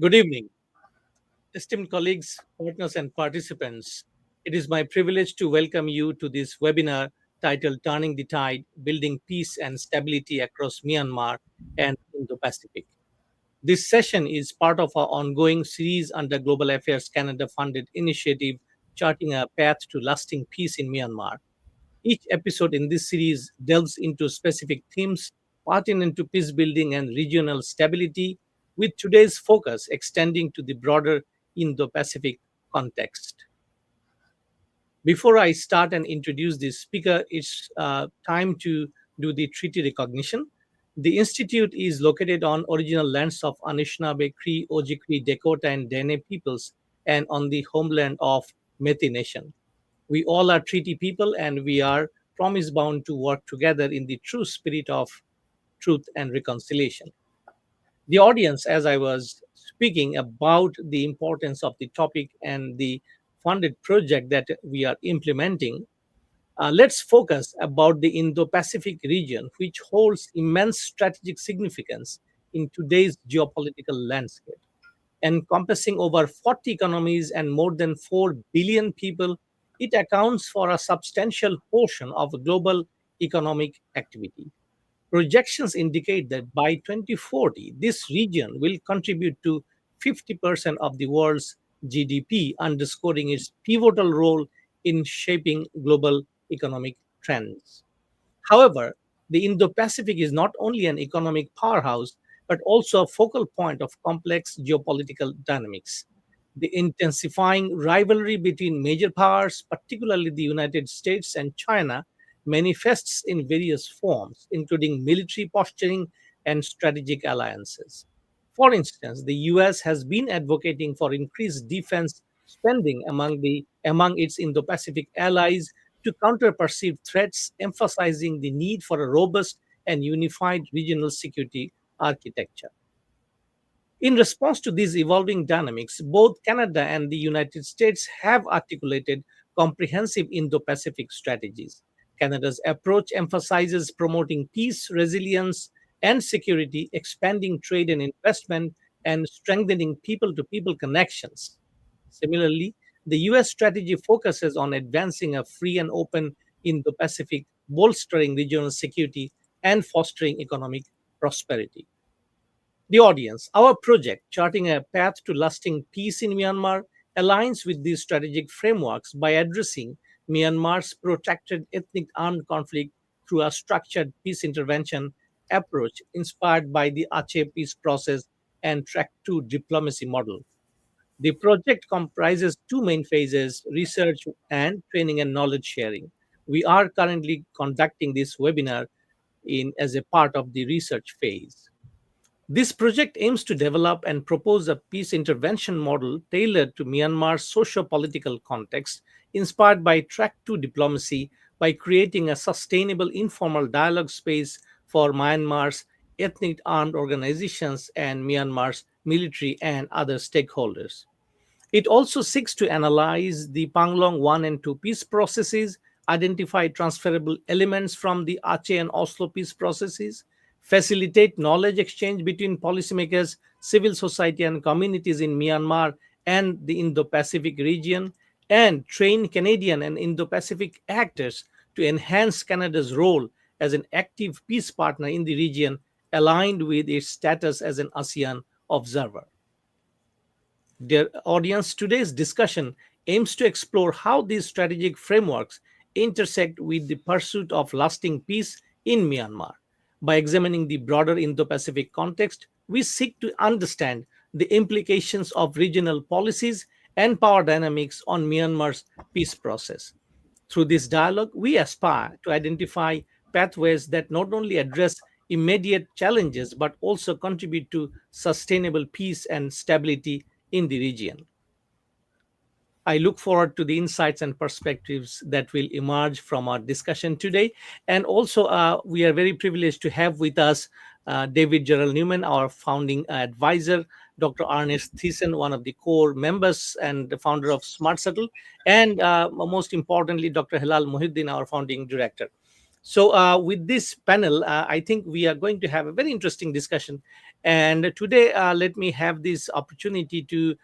Good evening, esteemed colleagues, partners, and participants. It is my privilege to welcome you to this webinar titled Turning the Tide Building Peace and Stability Across Myanmar and Indo-Pacific. This session is part of our ongoing series under Global Affairs Canada funded initiative Charting a Path to Lasting Peace in Myanmar. Each episode in this series delves into specific themes pertinent to peace building and regional stability, with today's focus extending to the broader Indo Pacific context. Before I start and introduce the speaker, it's time to do the treaty recognition. The Institute is located on original lands of Anishinaabe, Cree, Ojibwe, Dakota, and Dene peoples, and on the homeland of Metis Nation. We all are treaty people and we are promise bound to work together in the true spirit of truth and reconciliation. The audience, as I was speaking about the importance of the topic and the funded project that we are implementing, let's focus about the Indo-Pacific region, which holds immense strategic significance in today's geopolitical landscape. Encompassing over 40 economies and more than 4 billion people, it accounts for a substantial portion of global economic activity. Projections indicate that by 2040, this region will contribute to 50% of the world's GDP, underscoring its pivotal role in shaping global economic trends. However, the Indo Pacific is not only an economic powerhouse, but also a focal point of complex geopolitical dynamics. The intensifying rivalry between major powers, particularly the United States and China, manifests in various forms, including military posturing and strategic alliances. For instance, the US has been advocating for increased defense spending among its Indo-Pacific allies to counter perceived threats, emphasizing the need for a robust and unified regional security architecture. In response to these evolving dynamics, both Canada and the United States have articulated comprehensive Indo Pacific strategies. Canada's approach emphasizes promoting peace, resilience, and security, expanding trade and investment, and strengthening people to people connections. Similarly, the US strategy focuses on advancing a free and open Indo Pacific, bolstering regional security, and fostering economic prosperity. The audience, our project, Charting a Path to Lasting Peace in Myanmar, aligns with these strategic frameworks by addressing Myanmar's protracted ethnic armed conflict through a structured peace intervention approach inspired by the Aceh peace process and Track 2 diplomacy model. The project comprises two main phases: research and training and knowledge sharing. We are currently conducting this webinar as a part of the research phase. This project aims to develop and propose a peace intervention model tailored to Myanmar's socio-political context, inspired by Track 2 diplomacy, by creating a sustainable informal dialogue space for Myanmar's ethnic armed organizations and Myanmar's military and other stakeholders. It also seeks to analyze the Panglong 1 and 2 peace processes, identify transferable elements from the Aceh and Oslo peace processes, facilitate knowledge exchange between policymakers, civil society, and communities in Myanmar and the Indo Pacific region, and train Canadian and Indo Pacific actors to enhance Canada's role as an active peace partner in the region, aligned with its status as an ASEAN observer. Dear audience, today's discussion aims to explore how these strategic frameworks intersect with the pursuit of lasting peace in Myanmar. By examining the broader Indo Pacific context, we seek to understand the implications of regional policies and power dynamics on Myanmar's peace process. Through this dialogue, we aspire to identify pathways that not only address immediate challenges but also contribute to sustainable peace and stability in the region. I look forward to the insights and perspectives that will emerge from our discussion today. And also, we are very privileged to have with us David Gerald Newman, our founding advisor, Dr. Ernest Thiessen, one of the core members and the founder of Smart Settle, and most importantly, Dr. Hilal Muhyiddin, our founding director. So, with this panel, I think we are going to have a very interesting discussion. And today, let me have this opportunity to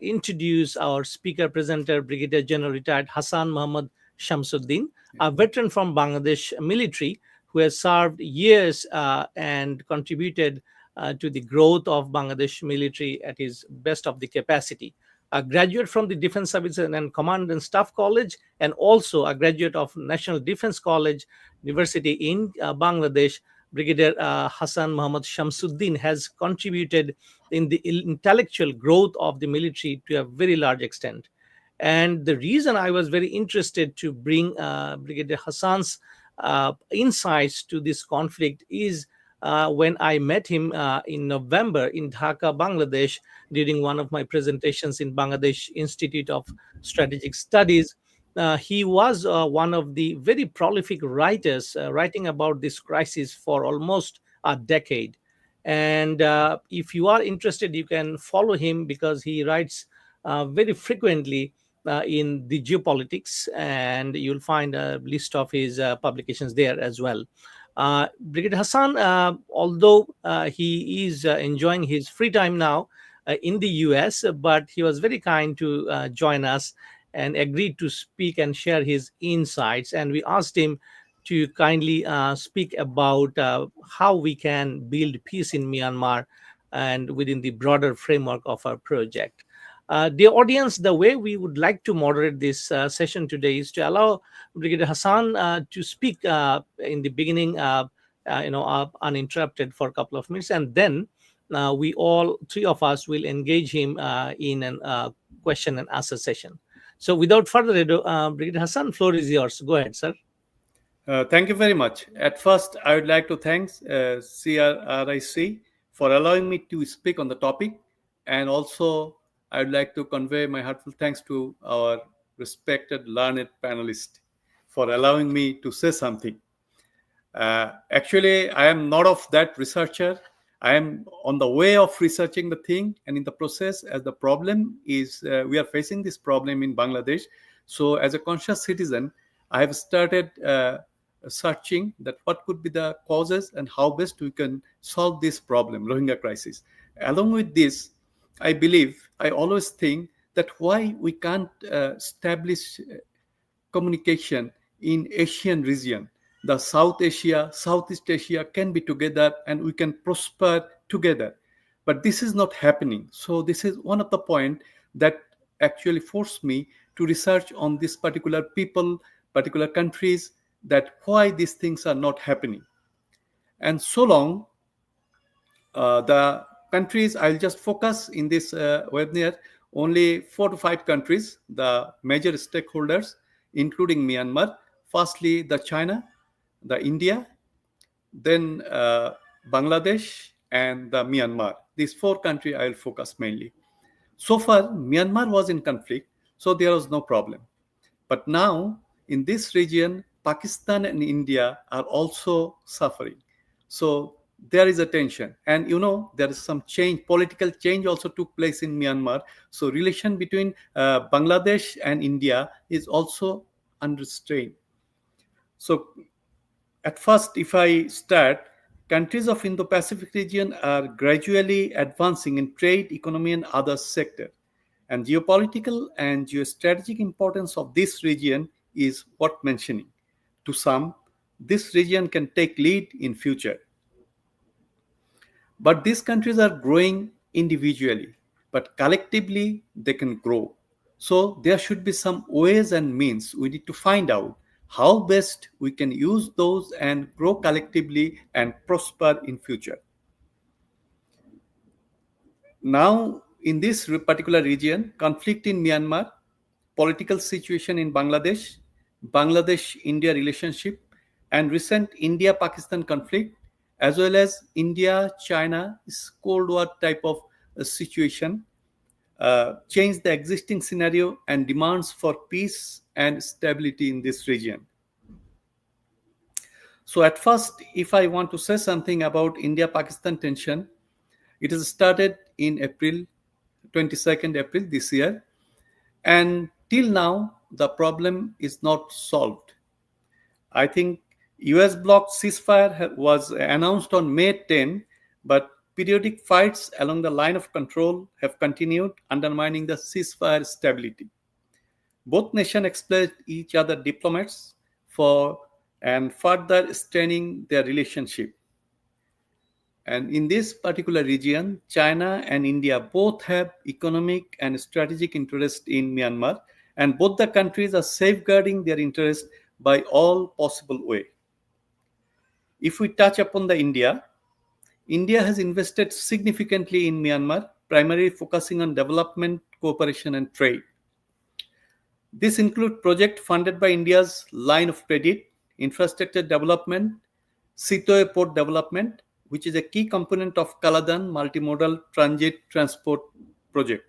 introduce our speaker presenter, Brigadier General Retired Hassan Muhammad Shamsuddin, Yeah. a veteran from Bangladesh military who has served years and contributed to the growth of Bangladesh military at his best of the capacity. A graduate from the Defense Service and Command and Staff College, and also a graduate of National Defense College University in Bangladesh. Brigadier Hassan Muhammad Shamsuddin has contributed in the intellectual growth of the military to a very large extent. And the reason I was very interested to bring Brigadier Hassan's insights to this conflict is when I met him in November in Dhaka, Bangladesh, during one of my presentations in Bangladesh Institute of Strategic Studies. He was one of the very prolific writers writing about this crisis for almost a decade. And if you are interested, you can follow him because he writes very frequently in the geopolitics, and you'll find a list of his publications there as well. Brigadier Hassan, although he is enjoying his free time now in the US, but he was very kind to join us and agreed to speak and share his insights. And we asked him to kindly speak about how we can build peace in Myanmar and within the broader framework of our project. Dear audience, the way we would like to moderate this session today is to allow Brigadier Hassan to speak in the beginning, uninterrupted for a couple of minutes, and then we all three of us will engage him in an question and answer session. So, without further ado, Brigadier Hassan, floor is yours. Go ahead, sir. Thank you very much. At first, I would like to thank CRRIC for allowing me to speak on the topic, and also I would like to convey my heartfelt thanks to our respected learned panelist for allowing me to say something. Actually, I am not of that researcher. I am on the way of researching the thing, and in the process, as the problem is, we are facing this problem in Bangladesh. So, as a conscious citizen, I have started searching that what could be the causes and how best we can solve this problem, Rohingya crisis. Along with this, I always think that why we can't establish communication in Asian region. The South Asia, Southeast Asia can be together and we can prosper together. But this is not happening. So this is one of the point that actually forced me to research on this particular people, particular countries, that why these things are not happening. And so long the countries, I'll just focus in this webinar only 4 to 5 countries, the major stakeholders, including Myanmar. Firstly, the China, the India, then Bangladesh, and the Myanmar. These 4 countries I will focus mainly. So far, Myanmar was in conflict, so there was no problem. But now, in this region, Pakistan and India are also suffering. So there is a tension. And there is some change, political change also took place in Myanmar. So relation between Bangladesh and India is also under strain. So at first, if I start, countries of Indo-Pacific region are gradually advancing in trade, economy, and other sectors. And geopolitical and geostrategic importance of this region is worth mentioning. To some, this region can take lead in future. But these countries are growing individually, but collectively they can grow. So there should be some ways and means. We need to find out how best we can use those and grow collectively and prosper in future. Now, in this particular region, conflict in Myanmar, political situation in Bangladesh, Bangladesh-India relationship, and recent India-Pakistan conflict, as well as India-China Cold War type of situation, change the existing scenario and demands for peace and stability in this region. So at first, if I want to say something about India-Pakistan tension, it has started in April, 22nd April this year, and till now the problem is not solved. I think US bloc ceasefire was announced on May 10, but periodic fights along the line of control have continued, undermining the ceasefire stability. Both nations exploit each other diplomats for and further straining their relationship. And in this particular region, China and India both have economic and strategic interest in Myanmar, and both the countries are safeguarding their interest by all possible way. If we touch upon the India, India has invested significantly in Myanmar, primarily focusing on development, cooperation, and trade. This includes projects funded by India's line of credit, infrastructure development, Sitoe port development, which is a key component of Kaladan multimodal transit transport project.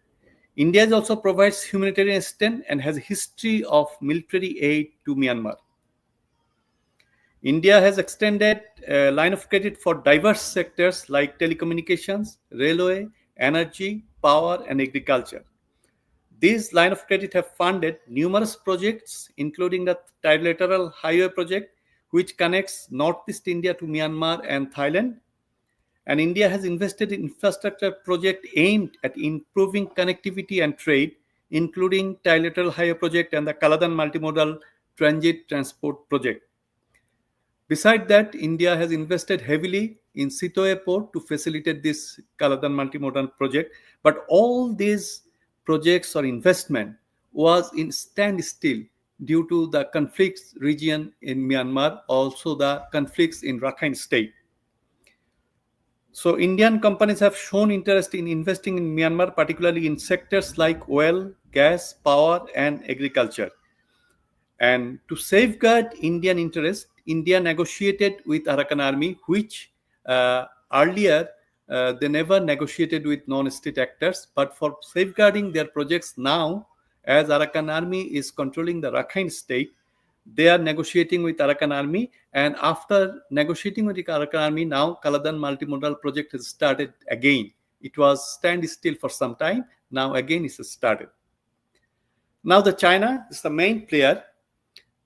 India also provides humanitarian assistance and has a history of military aid to Myanmar. India has extended a line of credit for diverse sectors like telecommunications, railway, energy, power, and agriculture. These line of credit have funded numerous projects, including the trilateral highway project, which connects Northeast India to Myanmar and Thailand. And India has invested in infrastructure projects aimed at improving connectivity and trade, including trilateral highway project and the Kaladan multimodal transit transport project. Besides that, India has invested heavily in Sitoe port to facilitate this Kaladan multimodal project. But all these projects or investment was in standstill due to the conflicts region in Myanmar, also the conflicts in Rakhine State. So Indian companies have shown interest in investing in Myanmar, particularly in sectors like oil, gas, power, and agriculture. And to safeguard Indian interests, India negotiated with Arakan Army, which earlier they never negotiated with non-state actors. But for safeguarding their projects now, as Arakan Army is controlling the Rakhine state, they are negotiating with Arakan Army. And after negotiating with the Arakan Army, now Kaladan multimodal project has started again. It was standstill for some time. Now again it's started. Now the China is the main player.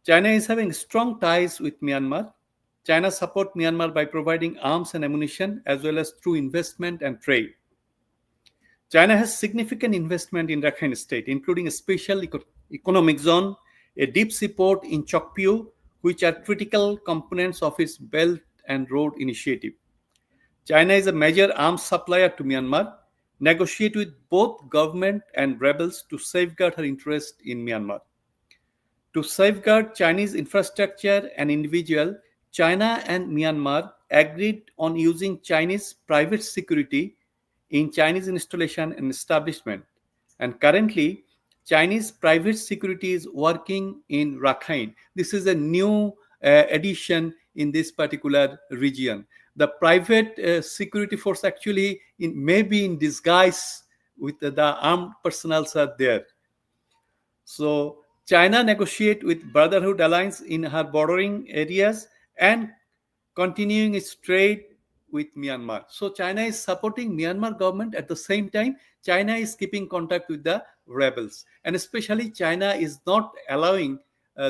China is having strong ties with Myanmar. China supports Myanmar by providing arms and ammunition as well as through investment and trade. China has significant investment in Rakhine State, including a special economic zone, a deep sea port in Chokpyu, which are critical components of its Belt and Road Initiative. China is a major arms supplier to Myanmar, negotiate with both government and rebels to safeguard her interest in Myanmar. To safeguard Chinese infrastructure and individual, China and Myanmar agreed on using Chinese private security in Chinese installation and establishment. And currently, Chinese private security is working in Rakhine. This is a new addition in this particular region. The private security force actually may be in disguise with the armed personnel are there. So China negotiate with Brotherhood alliance in her bordering areas and continuing its trade with Myanmar. So China is supporting Myanmar government at the same time. China is keeping contact with the rebels, and especially China is not allowing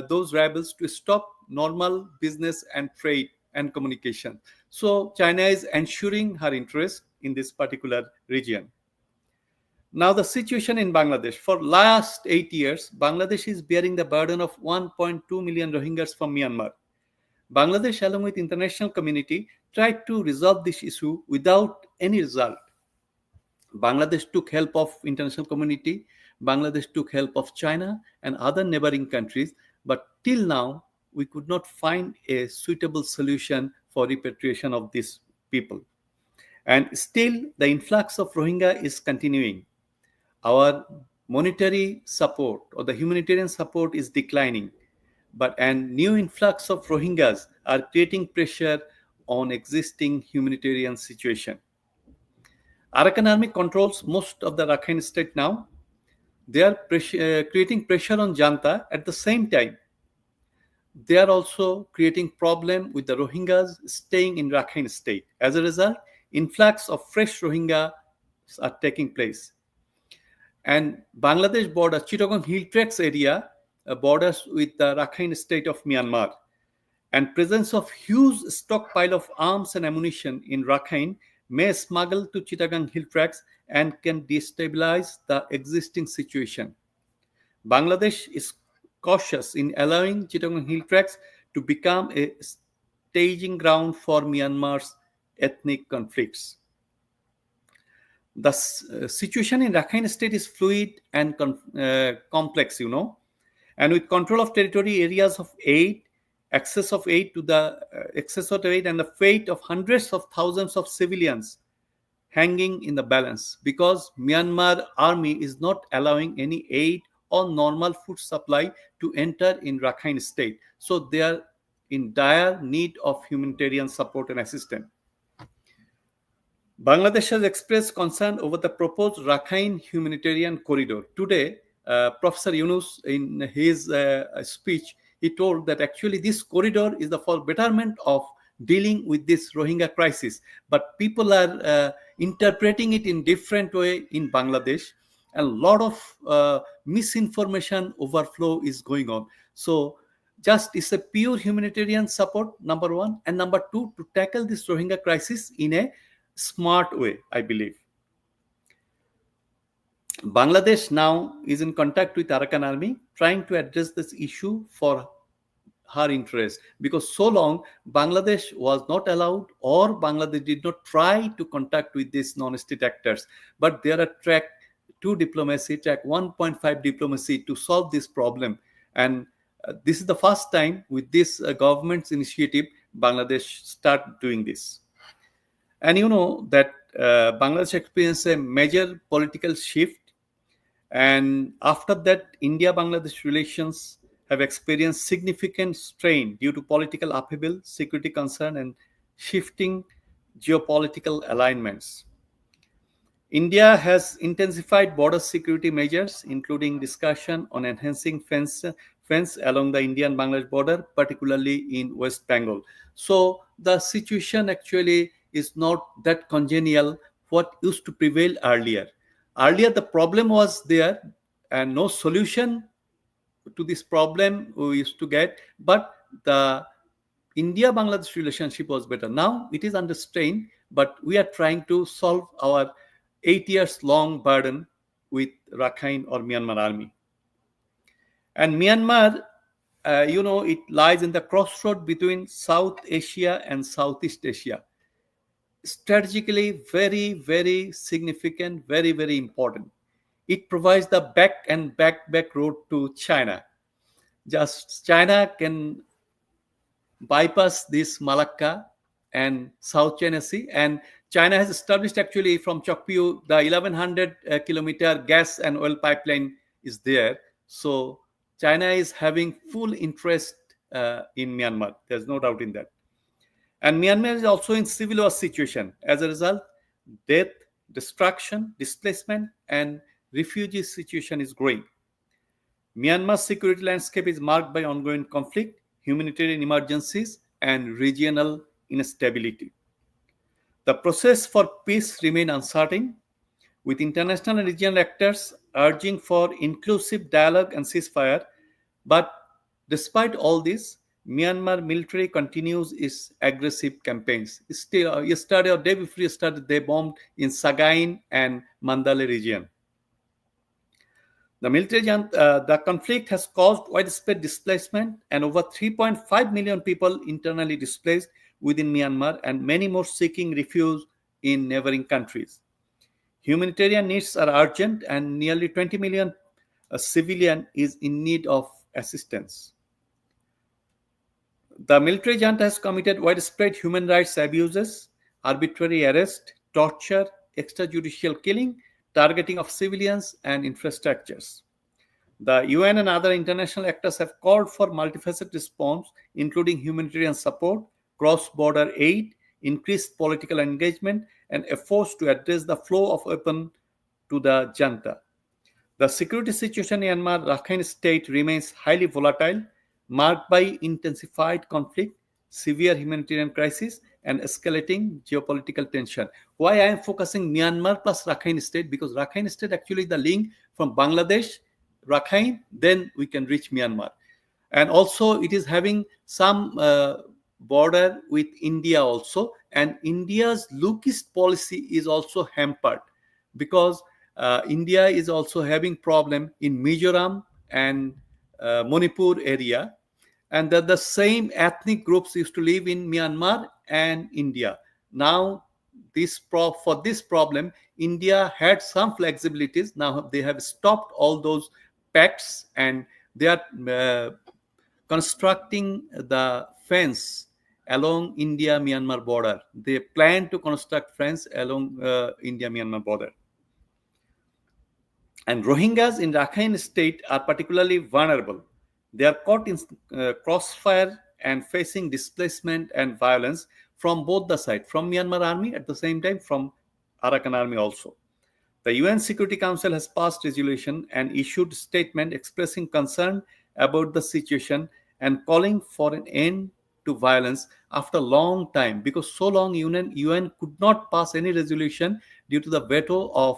those rebels to stop normal business and trade and communication. So China is ensuring her interest in this particular region. Now the situation in Bangladesh. For last 8 years, Bangladesh is bearing the burden of 1.2 million Rohingyas from Myanmar. Bangladesh, along with international community, tried to resolve this issue without any result. Bangladesh took help of international community. Bangladesh took help of China and other neighboring countries. But till now, we could not find a suitable solution for repatriation of these people. And still, the influx of Rohingya is continuing. Our monetary support or the humanitarian support is declining, and new influx of Rohingyas are creating pressure on existing humanitarian situation. Arakan Army controls most of the Rakhine state now. They are creating pressure on Janta. At the same time, they are also creating problem with the Rohingyas staying in Rakhine state. As a result, influx of fresh Rohingya are taking place. And Bangladesh border, Chittagong Hill Tracts area borders with the Rakhine state of Myanmar. and presence of huge stockpile of arms and ammunition in Rakhine may smuggle to Chittagong hill tracks and can destabilize the existing situation. Bangladesh is cautious in allowing Chittagong hill tracks to become a staging ground for Myanmar's ethnic conflicts. The situation in Rakhine State is fluid and complex, and with control of territory, areas of aid, access of aid, and the fate of hundreds of thousands of civilians hanging in the balance because Myanmar army is not allowing any aid or normal food supply to enter in Rakhine State. So they are in dire need of humanitarian support and assistance. Bangladesh has expressed concern over the proposed Rakhine humanitarian corridor. Today, Professor Yunus, in his speech, he told that actually this corridor is for betterment of dealing with this Rohingya crisis. But people are interpreting it in different way in Bangladesh. A lot of misinformation overflow is going on. So just it's a pure humanitarian support, number one, and number two, to tackle this Rohingya crisis in a smart way, I believe. Bangladesh now is in contact with Arakan army, trying to address this issue for her interest, because so long Bangladesh was not allowed, or Bangladesh did not try to contact with these non-state actors, but they are track 2 diplomacy, track 1.5 diplomacy to solve this problem. And this is the first time with this government's initiative Bangladesh start doing this. And you know that Bangladesh experienced a major political shift. And after that, India Bangladesh relations have experienced significant strain due to political upheaval, security concern, and shifting geopolitical alignments. India has intensified border security measures, including discussion on enhancing fence along the Indian-Bangladesh border, particularly in West Bengal. So the situation actually is not that congenial what used to prevail earlier. Earlier, the problem was there, and no solution to this problem we used to get, but the India-Bangladesh relationship was better. Now it is under strain, but we are trying to solve our 8 years long burden with Rakhine or Myanmar army. And Myanmar, it lies in the crossroad between South Asia and Southeast Asia. Strategically, very, very significant, very, very important. It provides the back road to China. Just China can bypass this Malacca and South China Sea, and China has established actually from Chokpyu the 1100 kilometer gas and oil pipeline is there. So China is having full interest in Myanmar. There's no doubt in that. And Myanmar is also in civil war situation. As a result, death, destruction, displacement, and refugee situation is growing. Myanmar's security landscape is marked by ongoing conflict, humanitarian emergencies, and regional instability. The process for peace remains uncertain, with international and regional actors urging for inclusive dialogue and ceasefire. But despite all this, Myanmar military continues its aggressive campaigns. Still, yesterday or day before yesterday, they bombed in Sagaing and Mandalay region. The conflict has caused widespread displacement, and over 3.5 million people internally displaced within Myanmar, and many more seeking refuge in neighboring countries. Humanitarian needs are urgent, and nearly 20 million civilian is in need of assistance. The military junta has committed widespread human rights abuses, arbitrary arrest, torture, extrajudicial killing, targeting of civilians and infrastructures. The UN and other international actors have called for multifaceted response, including humanitarian support, cross-border aid, increased political engagement, and efforts to address the flow of weapons to the junta. The security situation in Myanmar Rakhine State remains highly volatile, marked by intensified conflict, severe humanitarian crisis, and escalating geopolitical tension. Why I am focusing Myanmar plus Rakhine State? Because Rakhine State actually the link from Bangladesh, Rakhine, then we can reach Myanmar. And also it is having some border with India also, and India's lookist policy is also hampered because India is also having problem in Mizoram and Manipur area, and that the same ethnic groups used to live in Myanmar and India. Now, for this problem, India had some flexibilities. Now they have stopped all those pacts, and they are constructing the fence along India-Myanmar border. They plan to construct fence along India-Myanmar border. And Rohingyas in Rakhine state are particularly vulnerable. They are caught in crossfire and facing displacement and violence from both the sides, from Myanmar army, at the same time from Arakan army also. The UN Security Council has passed resolution and issued statement expressing concern about the situation and calling for an end to violence after a long time, because so long UN could not pass any resolution due to the veto of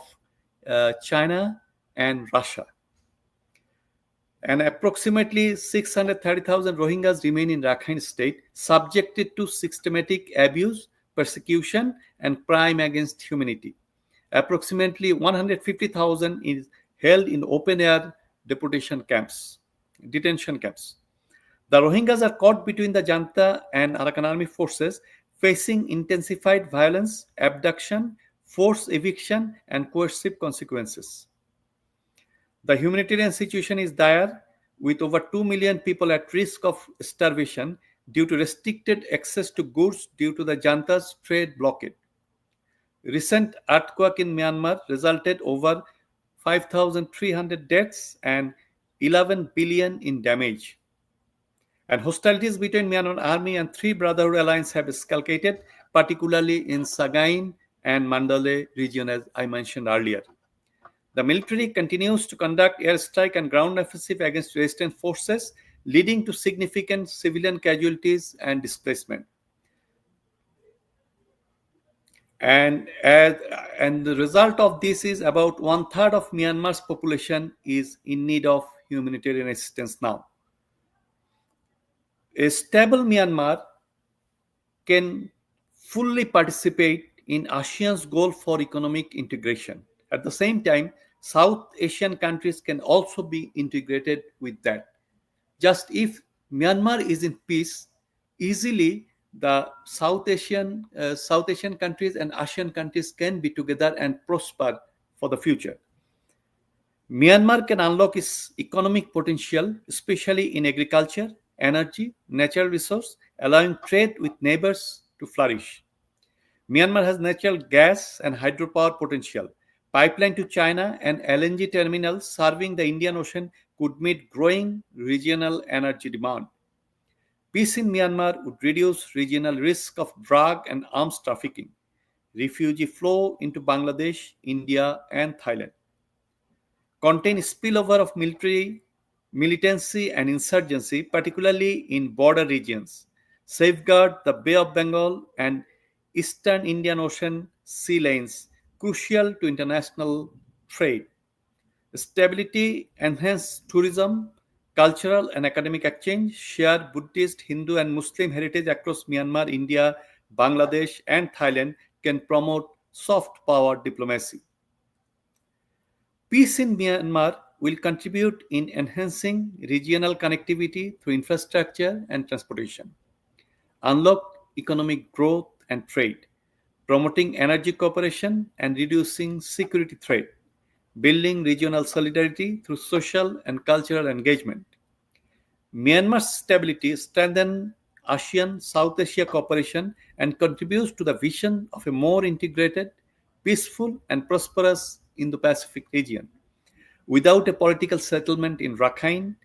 China and Russia. And approximately 630,000 Rohingyas remain in Rakhine state, subjected to systematic abuse, persecution, and crime against humanity. Approximately 150,000 is held in open-air detention camps. The Rohingyas are caught between the Janta and Arakan army forces, facing intensified violence, abduction, forced eviction, and coercive consequences. The humanitarian situation is dire, with over 2 million people at risk of starvation due to restricted access to goods due to the Janta's trade blockade. Recent earthquake in Myanmar resulted over 5,300 deaths and 11 billion in damage. And hostilities between Myanmar army and three Brotherhood alliance have escalated, particularly in Sagaing and Mandalay region, as I mentioned earlier. The military continues to conduct airstrike and ground offensive against resistance forces, leading to significant civilian casualties and displacement. And, as, and the result of this is about one third of Myanmar's population is in need of humanitarian assistance now. A stable Myanmar can fully participate in ASEAN's goal for economic integration. At the same time, South Asian countries can also be integrated with that. Just if Myanmar is in peace, easily the South Asian countries and ASEAN countries can be together and prosper for the future. Myanmar can unlock its economic potential, especially in agriculture, energy, natural resource, allowing trade with neighbors to flourish. Myanmar has natural gas and hydropower potential. Pipeline to China and LNG terminals serving the Indian Ocean could meet growing regional energy demand. Peace in Myanmar would reduce regional risk of drug and arms trafficking, refugee flow into Bangladesh, India, and Thailand, contain spillover of militancy and insurgency, particularly in border regions, safeguard the Bay of Bengal and Eastern Indian Ocean sea lanes, crucial to international trade. Stability, enhance tourism, cultural and academic exchange, share Buddhist, Hindu, and Muslim heritage across Myanmar, India, Bangladesh, and Thailand can promote soft power diplomacy. Peace in Myanmar will contribute in enhancing regional connectivity through infrastructure and transportation, unlock economic growth and trade, promoting energy cooperation and reducing security threat, building regional solidarity through social and cultural engagement. Myanmar's stability strengthens ASEAN South Asia cooperation and contributes to the vision of a more integrated, peaceful, and prosperous Indo-Pacific region. Without a political settlement in Rakhine,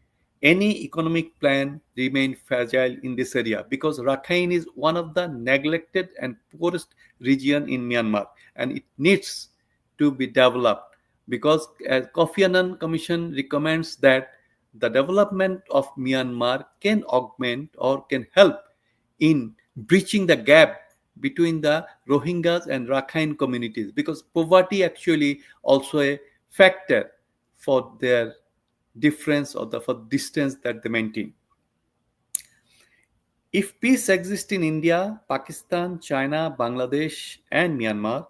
any economic plan remains fragile in this area, because Rakhine is one of the neglected and poorest region in Myanmar, and it needs to be developed, because as Kofi Annan Commission recommends that the development of Myanmar can augment or can help in breaching the gap between the Rohingyas and Rakhine communities, because poverty actually also a factor for their difference or the for distance that they maintain. If peace exists in India, Pakistan, China, Bangladesh, and Myanmar,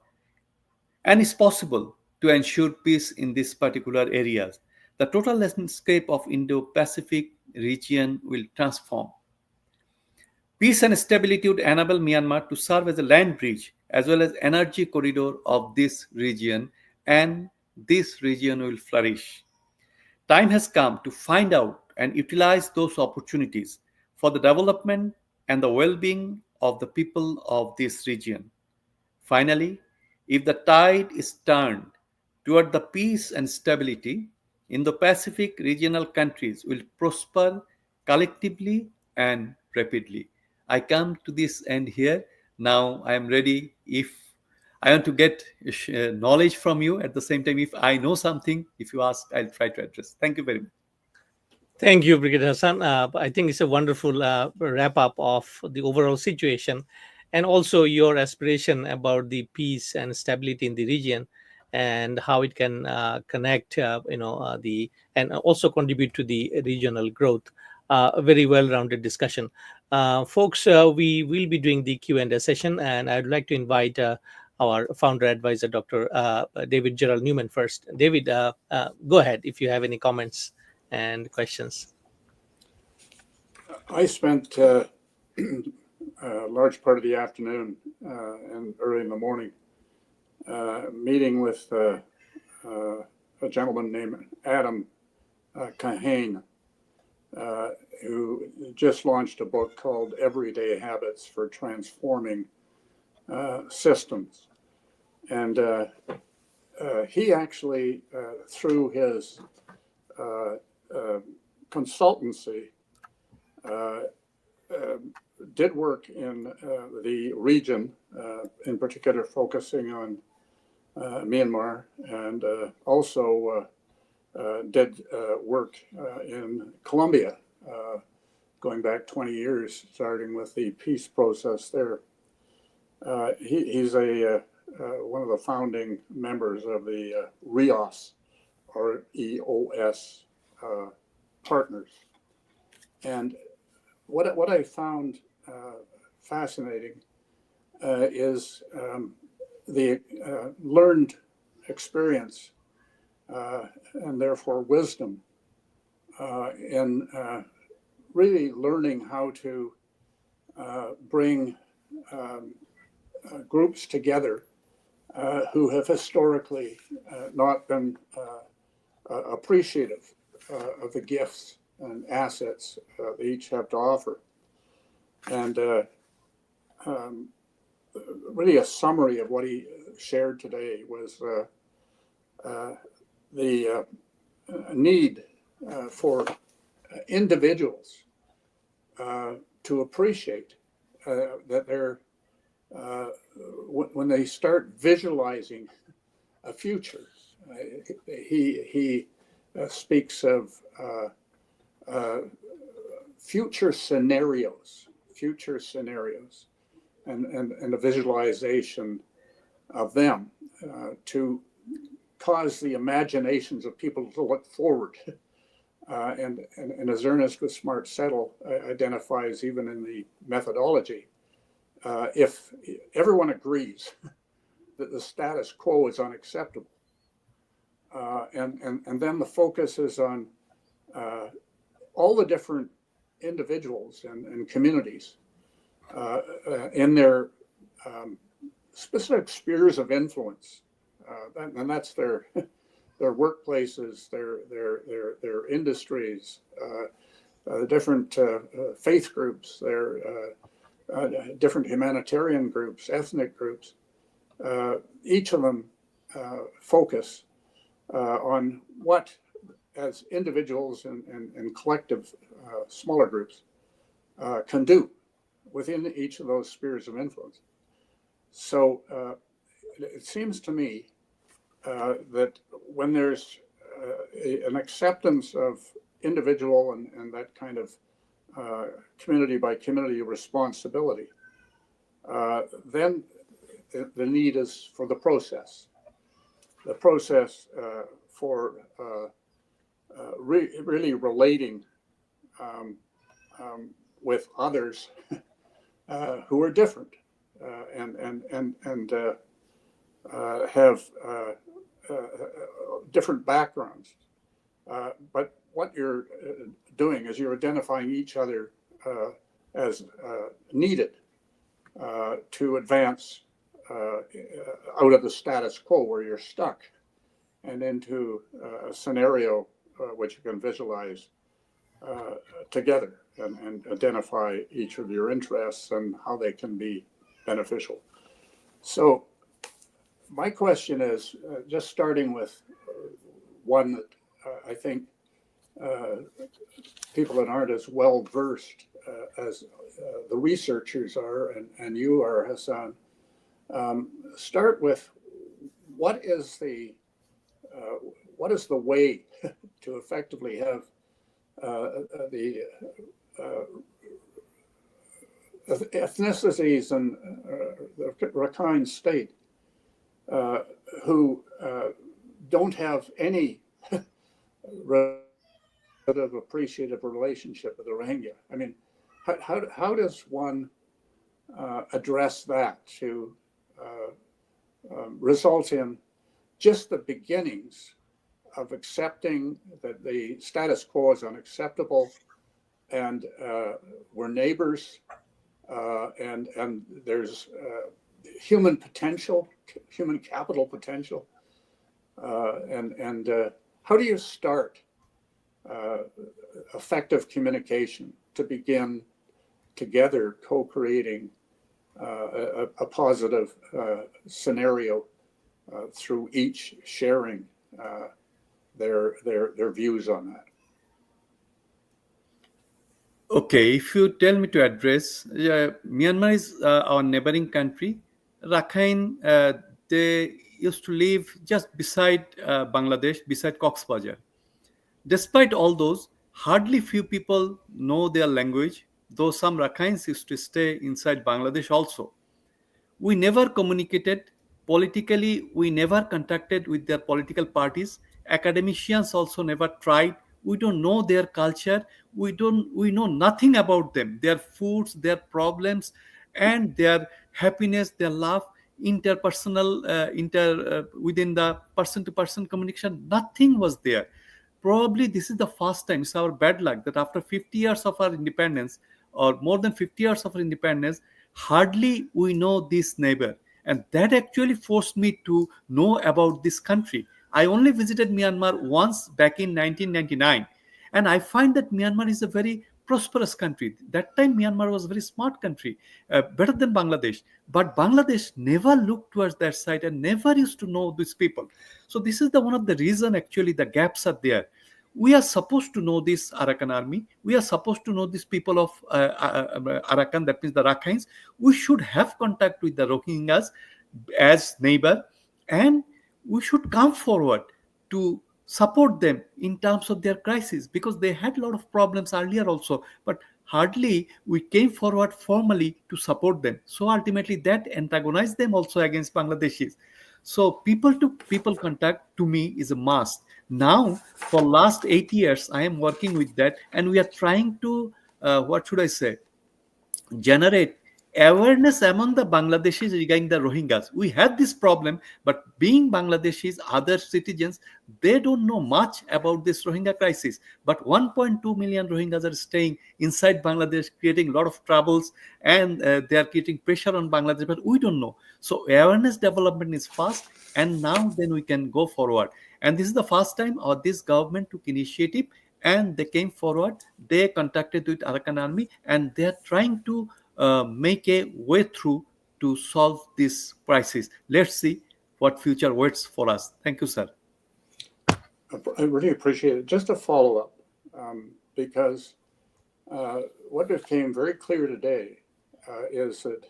and is possible to ensure peace in these particular areas, the total landscape of Indo-Pacific region will transform. Peace and stability would enable Myanmar to serve as a land bridge as well as energy corridor of this region, and this region will flourish. Time has come to find out and utilize those opportunities for the development and the well-being of the people of this region. Finally, if the tide is turned toward the peace and stability, Indo-Pacific regional countries will prosper collectively and rapidly. I come to this end here. Now I am ready. If I want to get knowledge from you, at the same time, if I know something, if you ask, I'll try to address. Thank you very much. Thank you, Brigadier Hassan. I think it's a wonderful wrap up of the overall situation, and also your aspiration about the peace and stability in the region, and how it can connect, the and also contribute to the regional growth. A very well-rounded discussion, folks. We will be doing the Q&A session, and I'd like to invite our founder advisor, Dr. David Gerald Newman, first. David, go ahead if you have any comments and questions. I spent a large part of the afternoon and early in the morning meeting with a gentleman named Adam Kahane, who just launched a book called Everyday Habits for Transforming Systems. And he actually, through his consultancy, did work in the region, in particular focusing on Myanmar, and also did work in Colombia, going back 20 years, starting with the peace process there. He's one of the founding members of the REOS, or EOS partners. And what I found fascinating is the learned experience and therefore wisdom in really learning how to bring groups together who have historically not been appreciative of the gifts and assets they each have to offer. And really a summary of what he shared today was the need for individuals to appreciate that they're, when they start visualizing a future, he speaks of future scenarios, and a visualization of them to cause the imaginations of people to look forward. And as Ernest with Smart Settle identifies, even in the methodology, if everyone agrees that the status quo is unacceptable, and then the focus is on all the different individuals and communities in their specific spheres of influence, and that's their workplaces, their industries, the different faith groups, their different humanitarian groups, ethnic groups. Each of them focus on what, as individuals and collective smaller groups, can do within each of those spheres of influence. So it seems to me that when there's an acceptance of individual and that kind of community by community responsibility, then the need is for the process for really relating with others who are different and have different backgrounds. But what you're doing is you're identifying each other as needed to advance out of the status quo where you're stuck and into a scenario which you can visualize together and identify each of your interests and how they can be beneficial. So my question is, just starting with one that I think people that aren't as well versed as the researchers are, and you are, Hassan, start with what is the way to effectively have the ethnicities in the Rakhine state who don't have any appreciative relationship with the Rohingya. I mean, how does one address that to result in just the beginnings of accepting that the status quo is unacceptable and we're neighbors and there's human potential, human capital potential, and how do you start effective communication to begin together co-creating a positive scenario through each sharing their views on that? Okay, if you tell me to address, Myanmar is our neighboring country. Rakhine, they used to live just beside Bangladesh, beside Cox's Bazar. Despite all those, hardly few people know their language, though some Rakhines used to stay inside Bangladesh also. We never communicated politically, we never contacted with their political parties. Academicians also never tried. We don't know their culture. We know nothing about them, their foods, their problems, and their happiness, their love, interpersonal, within the person to person communication. Nothing was there. Probably this is the first time, it's our bad luck that after 50 years of our independence, or more than 50 years of our independence, hardly we know this neighbor. And that actually forced me to know about this country. I only visited Myanmar once back in 1999, and I find that Myanmar is a very prosperous country. That time Myanmar was a very smart country, better than Bangladesh. But Bangladesh never looked towards that side and never used to know these people. So this is the one of the reason actually the gaps are there. We are supposed to know this Arakan army. We are supposed to know these people of Arakan, that means the Rakhines. We should have contact with the Rohingyas as neighbor, and we should come forward to support them in terms of their crisis, because they had a lot of problems earlier also, but hardly we came forward formally to support them. So ultimately that antagonized them also against Bangladeshis. So people to people contact to me is a must. Now for last 8 years I am working with that, and we are trying to what should I say, generate awareness among the Bangladeshis regarding the Rohingyas. We have this problem, but being Bangladeshis, other citizens, they don't know much about this Rohingya crisis. But 1.2 million Rohingyas are staying inside Bangladesh, creating a lot of troubles, and they are creating pressure on Bangladesh, but we don't know. So awareness development is fast, and now then we can go forward. And this is the first time this government took initiative, and they came forward. They contacted with Arakan army, and they are trying to make a way through to solve this crisis. Let's see what future waits for us. Thank you, sir. I really appreciate it. Just a follow up, because what became very clear today is that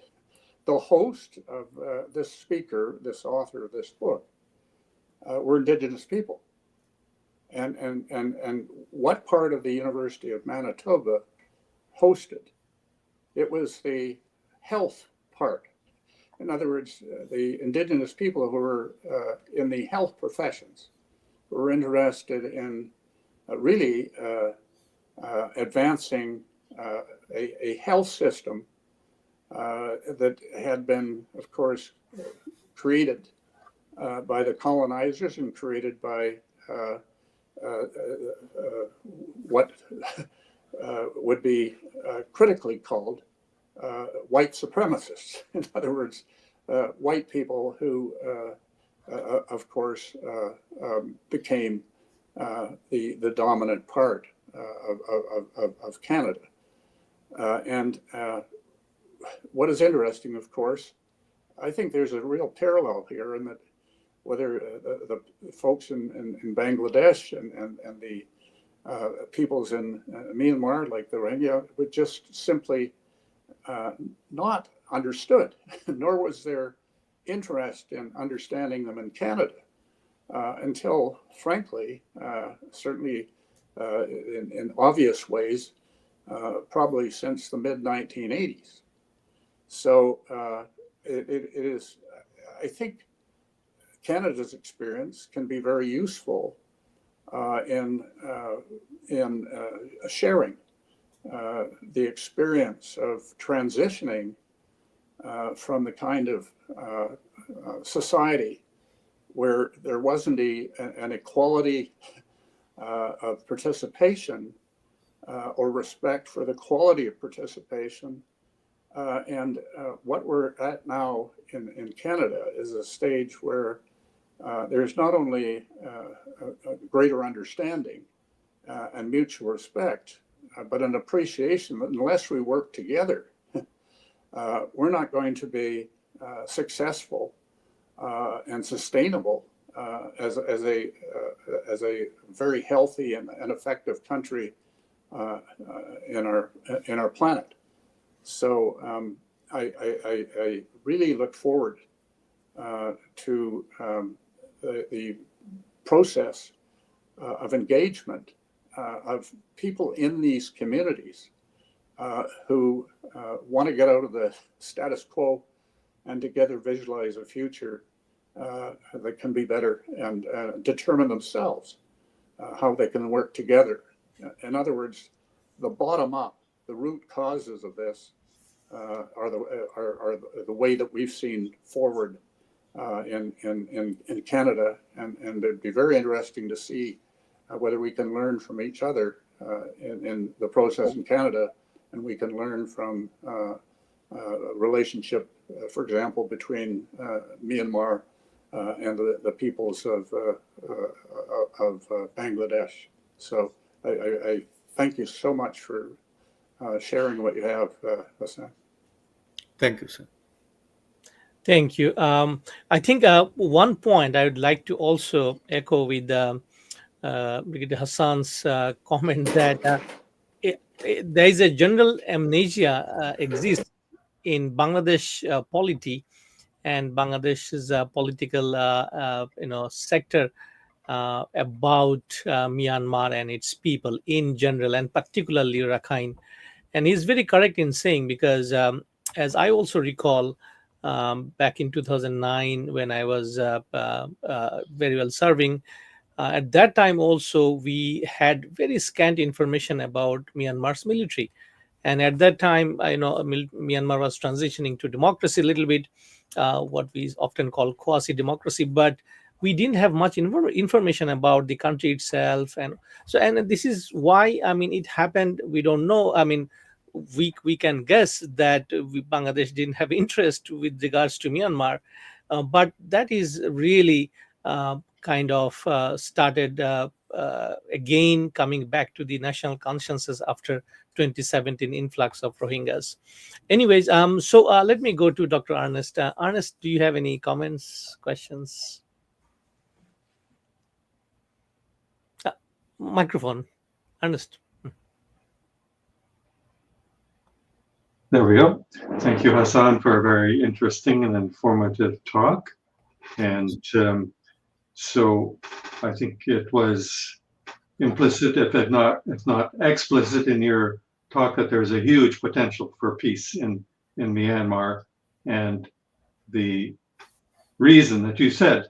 the host of this speaker, this author of this book, were Indigenous people. And what part of the University of Manitoba hosted? It was the health part. In other words, the Indigenous people who were in the health professions were interested in really advancing a health system that had been, of course, created by the colonizers and created by what would be critically called white supremacists. In other words, white people who, of course, became the dominant part of Canada. And what is interesting, of course, I think there's a real parallel here in that whether the folks in Bangladesh and the peoples in Myanmar, like the Rohingya, were just simply not understood, nor was there interest in understanding them in Canada until, frankly, certainly in obvious ways, probably since the mid-1980s. So it is, I think, Canada's experience can be very useful in sharing the experience of transitioning from the kind of society where there wasn't an equality of participation or respect for the quality of participation. And what we're at now in Canada is a stage where there's not only a greater understanding and mutual respect, but an appreciation that unless we work together, we're not going to be successful and sustainable as a very healthy and effective country in our planet. So I really look forward to the process of engagement of people in these communities who want to get out of the status quo and together visualize a future that can be better and determine themselves how they can work together. In other words, the bottom up, the root causes of this are the way that we've seen forward in Canada, and it'd be very interesting to see whether we can learn from each other in the process in Canada, and we can learn from a relationship, for example, between Myanmar and the peoples of Bangladesh. So I thank you so much for sharing what you have, Hassan. Thank you, sir. Thank you. I think one point I would like to also echo with Hassan's comment that there is a general amnesia exists in Bangladesh polity and Bangladesh's political sector about Myanmar and its people in general, and particularly Rakhine. And he's very correct in saying, because as I also recall, back in 2009 when I was very well serving, at that time also we had very scant information about Myanmar's military. And at that time, I know Myanmar was transitioning to democracy a little bit, what we often call quasi-democracy, but we didn't have much information about the country itself. And so, and this is why, I mean, it happened. We don't know. I mean, we can guess that Bangladesh didn't have interest with regards to Myanmar, but that is really kind of started again coming back to the national consciousness after 2017 influx of Rohingyas. Anyways, so let me go to Dr. Ernest. Ernest, do you have any comments, questions? Microphone, Ernest. There we go. Thank you, Hassan, for a very interesting and informative talk. And so I think it was implicit, if not explicit, in your talk that there's a huge potential for peace in Myanmar. And the reason that you said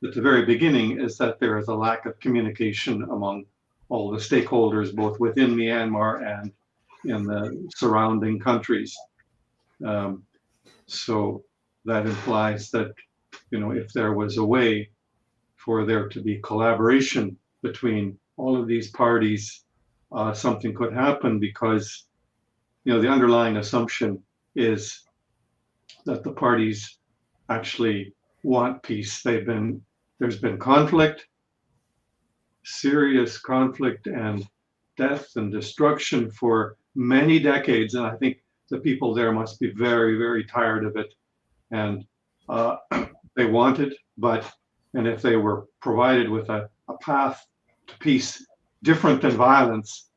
at the very beginning is that there is a lack of communication among all the stakeholders, both within Myanmar and in the surrounding countries. Um, so that implies that, if there was a way for there to be collaboration between all of these parties, something could happen because, the underlying assumption is that the parties actually want peace. There's been conflict, serious conflict and death and destruction for many decades. And I think the people there must be very, very tired of it. And uh, they want it, and if they were provided with a path to peace different than violence,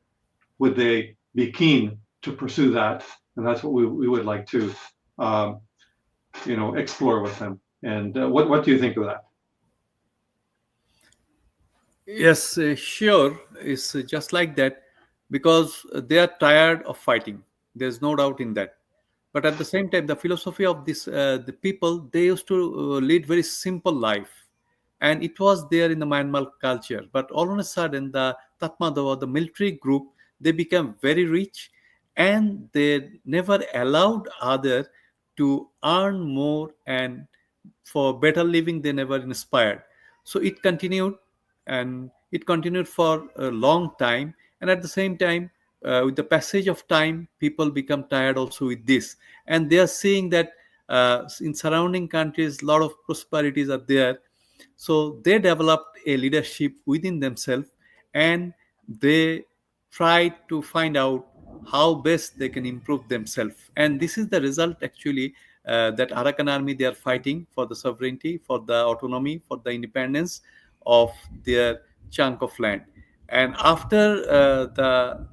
would they be keen to pursue that? And that's what we would like to, explore with them. And what do you think of that? Yes, sure. It's just like that because they are tired of fighting. There's no doubt in that. But at the same time, the philosophy of the people, they used to lead very simple life, and it was there in the Myanmar culture. But all on a sudden, the Tatmadaw, the military group, they became very rich, and they never allowed other to earn more, and for better living they never inspired. So it continued, and it continued for a long time. And at the same time, with the passage of time, people become tired also with this, and they are seeing that in surrounding countries a lot of prosperities are there. So they developed a leadership within themselves, and they try to find out how best they can improve themselves. And this is the result actually, that Arakan army, they are fighting for the sovereignty, for the autonomy, for the independence of their chunk of land. And after the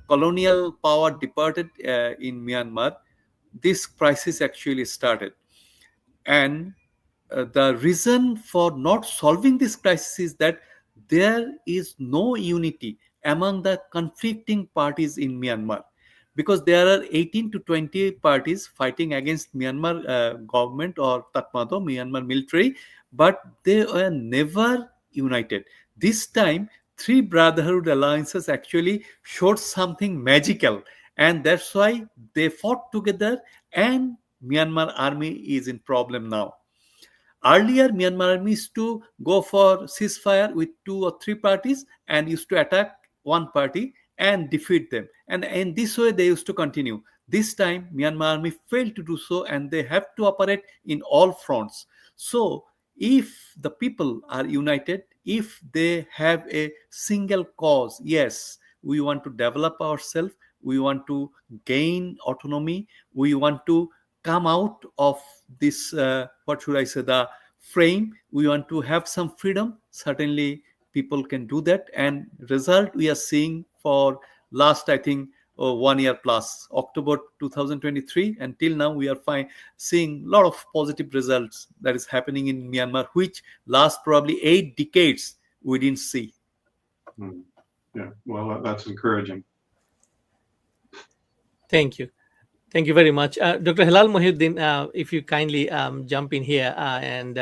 colonial power departed in Myanmar, this crisis actually started. And the reason for not solving this crisis is that there is no unity among the conflicting parties in Myanmar, because there are 18 to 20 parties fighting against Myanmar government or Tatmadaw, Myanmar military, but they were never united. This time, three brotherhood alliances actually showed something magical, and that's why they fought together, and Myanmar army is in problem now. Earlier, Myanmar army used to go for ceasefire with two or three parties and used to attack one party and defeat them. And in this way, they used to continue. This time, Myanmar army failed to do so, and they have to operate in all fronts. So, if the people are united, if they have a single cause, yes, we want to develop ourselves, we want to gain autonomy, we want to come out of this, what should I say, the frame, we want to have some freedom. Certainly people can do that, and result we are seeing for last, I think, 1 year plus, October 2023 until now, we are seeing a lot of positive results that is happening in Myanmar, which last probably 8 decades we didn't see. Yeah, well, that's encouraging. Thank you. Thank you very much. Dr. Hilal Mohiuddin, if you kindly jump in here and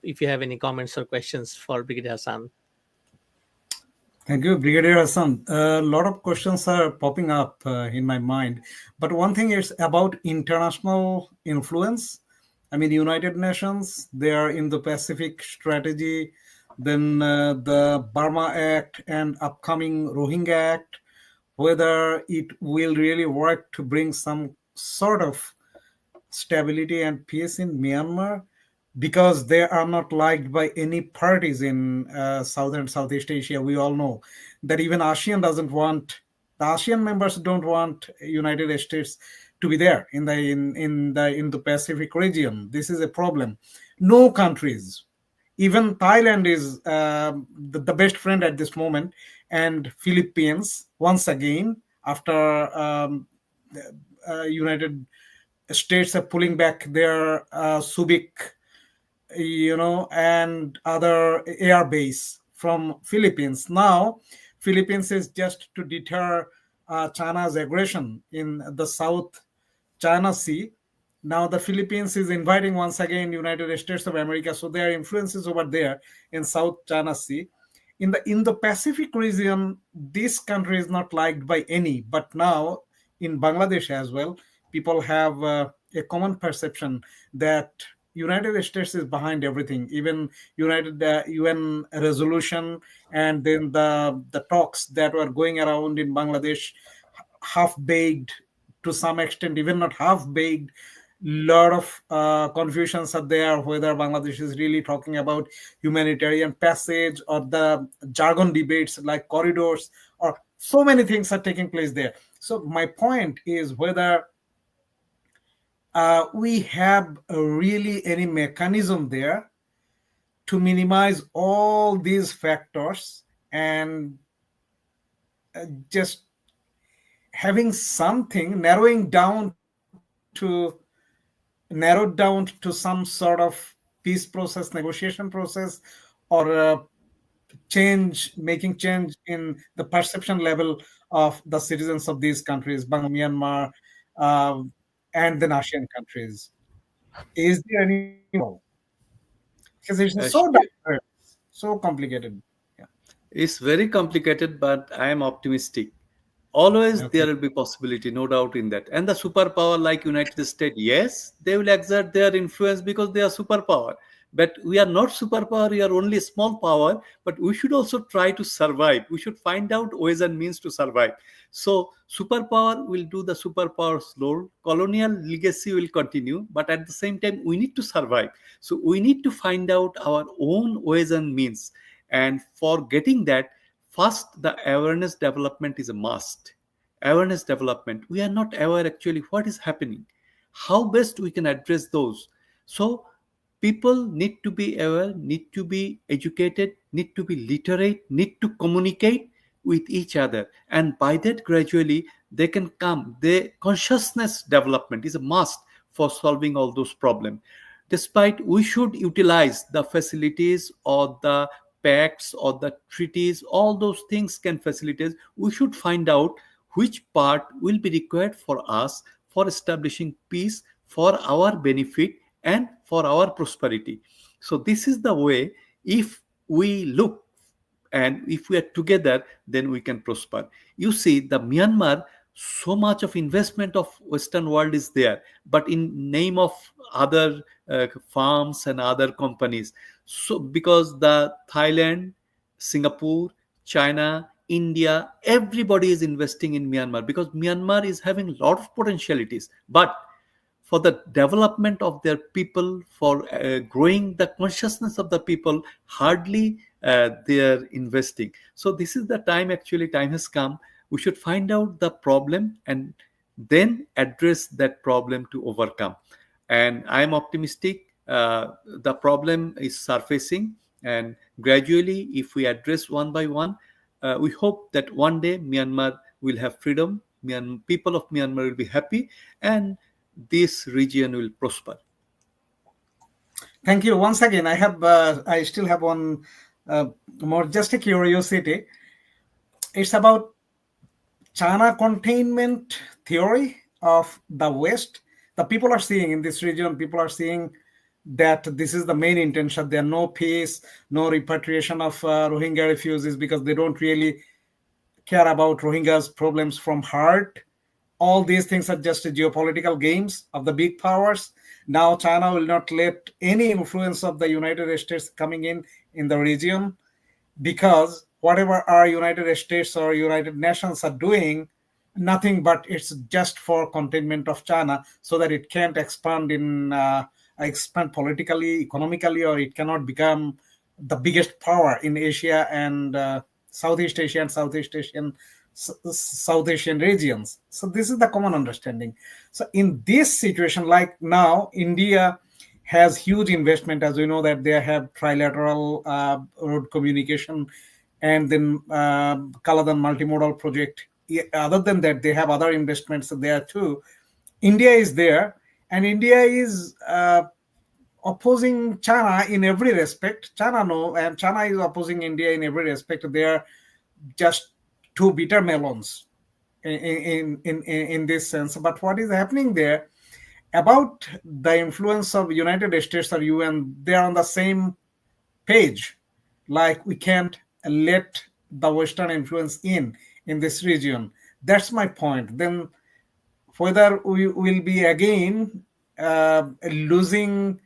if you have any comments or questions for Brigadier Hassan. Thank you, Brigadier Hassan. A lot of questions are popping up in my mind. But one thing is about international influence. I mean, United Nations, they are Indo-Pacific strategy, then the Burma Act and upcoming Rohingya Act, whether it will really work to bring some sort of stability and peace in Myanmar, because they are not liked by any parties in South and Southeast Asia. We all know that even ASEAN doesn't want, the ASEAN members don't want United States to be there in the Indo-Pacific region. This is a problem. No countries, even Thailand is the best friend at this moment, and Philippines, once again, after United States are pulling back their Subic, and other air base from Philippines. Now, Philippines is just to deter China's aggression in the South China Sea. Now the Philippines is inviting once again United States of America, so their influence is over there in South China Sea. in the Indo-Pacific region, this country is not liked by any. But now in Bangladesh as well, people have a common perception that United States is behind everything, even United UN resolution, and then the talks that were going around in Bangladesh, half baked to some extent, even not half baked. Lot of confusions are there whether Bangladesh is really talking about humanitarian passage or the jargon debates like corridors, or so many things are taking place there. So my point is whether we have really any mechanism there to minimize all these factors, and just having something narrowed down to some sort of peace process, negotiation process, or making change in the perception level of the citizens of these countries, Myanmar, and then ASEAN countries. Is there any role? Because it's so Sure. diverse, so complicated. Yeah. It's very complicated, but I am optimistic. Always there Okay. will be possibility, no doubt in that. And the superpower like United States, yes, they will exert their influence because they are superpower. But we are not superpower, we are only a small power, but we should also try to survive. We should find out ways and means to survive. So superpower will do the superpower's role. Colonial legacy will continue, but at the same time, we need to survive. So we need to find out our own ways and means. And for getting that, first, the awareness development is a must. Awareness development. We are not aware actually what is happening, how best we can address those. So people need to be aware, need to be educated, need to be literate, need to communicate with each other. And by that, gradually, they can come. The consciousness development is a must for solving all those problems. Despite we should utilize the facilities or the pacts or the treaties, all those things can facilitate. We should find out which part will be required for us for establishing peace for our benefit and for our prosperity. So this is the way. If we look and if we are together, then we can prosper. You see, the Myanmar, so much of investment of Western world is there, but in name of other farms and other companies. So because the Thailand, Singapore, China, India, everybody is investing in Myanmar because Myanmar is having a lot of potentialities. But for the development of their people, for growing the consciousness of the people, hardly they are investing. So this is the time, actually, time has come. We should find out the problem and then address that problem to overcome. And I am optimistic. The problem is surfacing, and gradually, if we address one by one, we hope that one day Myanmar will have freedom. People of Myanmar will be happy, and this region will prosper. Thank you. Once again, I still have one more, just a curiosity. It's about China containment theory of the West. The people are seeing in this region, people are seeing that this is the main intention. There are no peace, no repatriation of Rohingya refugees because they don't really care about Rohingyas' problems from heart. All these things are just geopolitical games of the big powers. Now China will not let any influence of the United States coming in the region, because whatever our United States or United Nations are doing, nothing but it's just for containment of China so that it can't expand expand politically, economically, or it cannot become the biggest power in Asia and Southeast Asia and South Asian regions. So this is the common understanding. So in this situation, like now, India has huge investment, as we know that they have trilateral road communication, and then Kaladan multimodal project. Other than that, they have other investments there too. India is there, and India is opposing China in every respect. And China is opposing India in every respect. They are just two bitter melons in this sense. But what is happening there about the influence of United States or UN? They are on the same page. Like, we can't let the Western influence in this region. That's my point. Then whether we will be again losing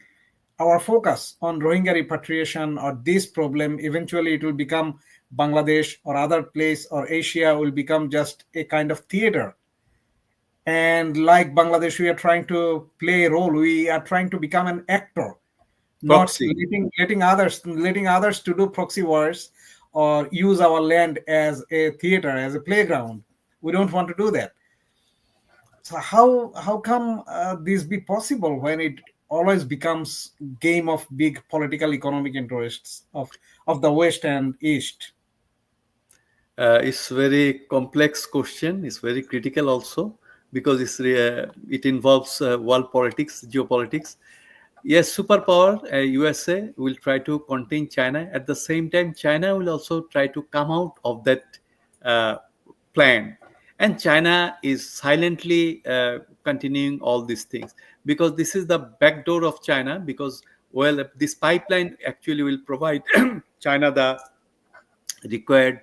our focus on Rohingya repatriation or this problem, eventually it will become Bangladesh or other place or Asia will become just a kind of theater. And like Bangladesh, we are trying to play a role. We are trying to become an actor, not Proxy. letting others to do proxy wars or use our land as a theater, as a playground. We don't want to do that. So how come this be possible when it always becomes game of big political economic interests of the West and East? It's very complex question. It's very critical also because it involves world politics, geopolitics. Yes, superpower USA will try to contain China. At the same time, China will also try to come out of that uh, plan. And China is silently continuing all these things because this is the back door of China. Because well, this pipeline actually will provide China the required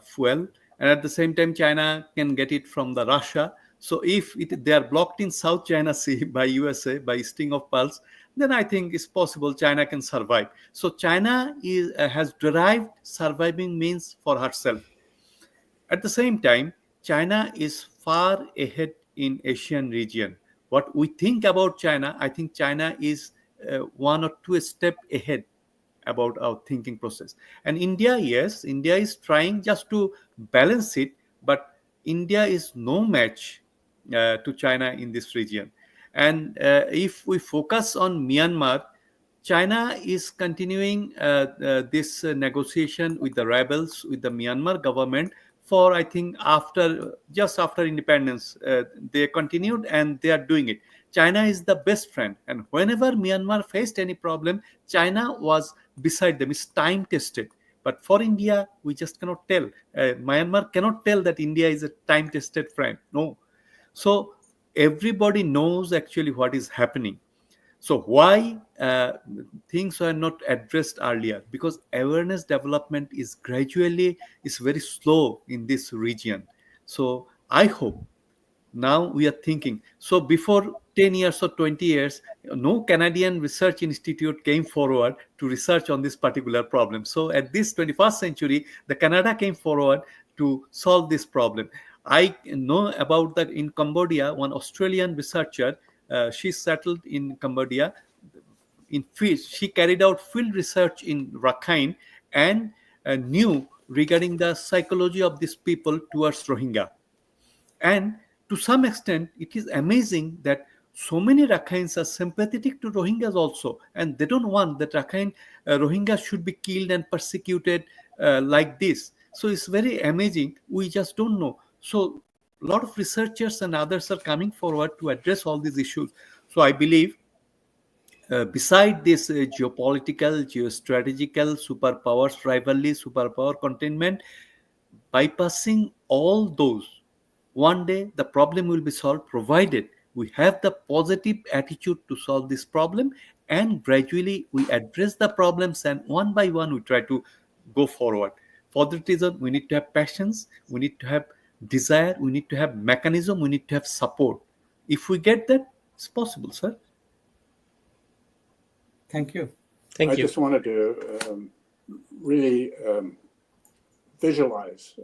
fuel, and at the same time China can get it from the Russia. So if they are blocked in South China Sea by USA by string of pearls, then I think it's possible China can survive. So China has derived surviving means for herself. At the same time, China is far ahead in Asian region. What we think about China, I think China is one or two step ahead about our thinking process. And India, yes, India is trying just to balance it, but India is no match to China in this region. And if we focus on Myanmar, China is continuing this negotiation with the rebels, with the Myanmar government for, I think, just after independence. They continued and they are doing it. China is the best friend. And whenever Myanmar faced any problem, China was beside them. It's time tested. But for India, we just cannot tell. Myanmar cannot tell that India is a time tested friend. No. So everybody knows actually what is happening. So why things were not addressed earlier? Because awareness development is very slow in this region. So I hope now we are thinking. So before 10 years or 20 years, no Canadian research institute came forward to research on this particular problem. So at this 21st century, the Canada came forward to solve this problem. I know about that in Cambodia, one Australian researcher, she settled in Cambodia in field. She carried out field research in Rakhine and knew regarding the psychology of these people towards Rohingya. And to some extent, it is amazing that so many Rakhines are sympathetic to Rohingyas also, and they don't want that Rohingyas should be killed and persecuted like this. So it's very amazing. We just don't know. So a lot of researchers and others are coming forward to address all these issues. So I believe beside this geopolitical, geostrategical, superpowers rivalry, superpower containment, bypassing all those, one day the problem will be solved provided we have the positive attitude to solve this problem, and gradually we address the problems and one by one we try to go forward. For that reason, we need to have passions, we need to have desire, we need to have mechanism, we need to have support. If we get that, it's possible, sir. Thank you. Thank I you. just wanted to really visualize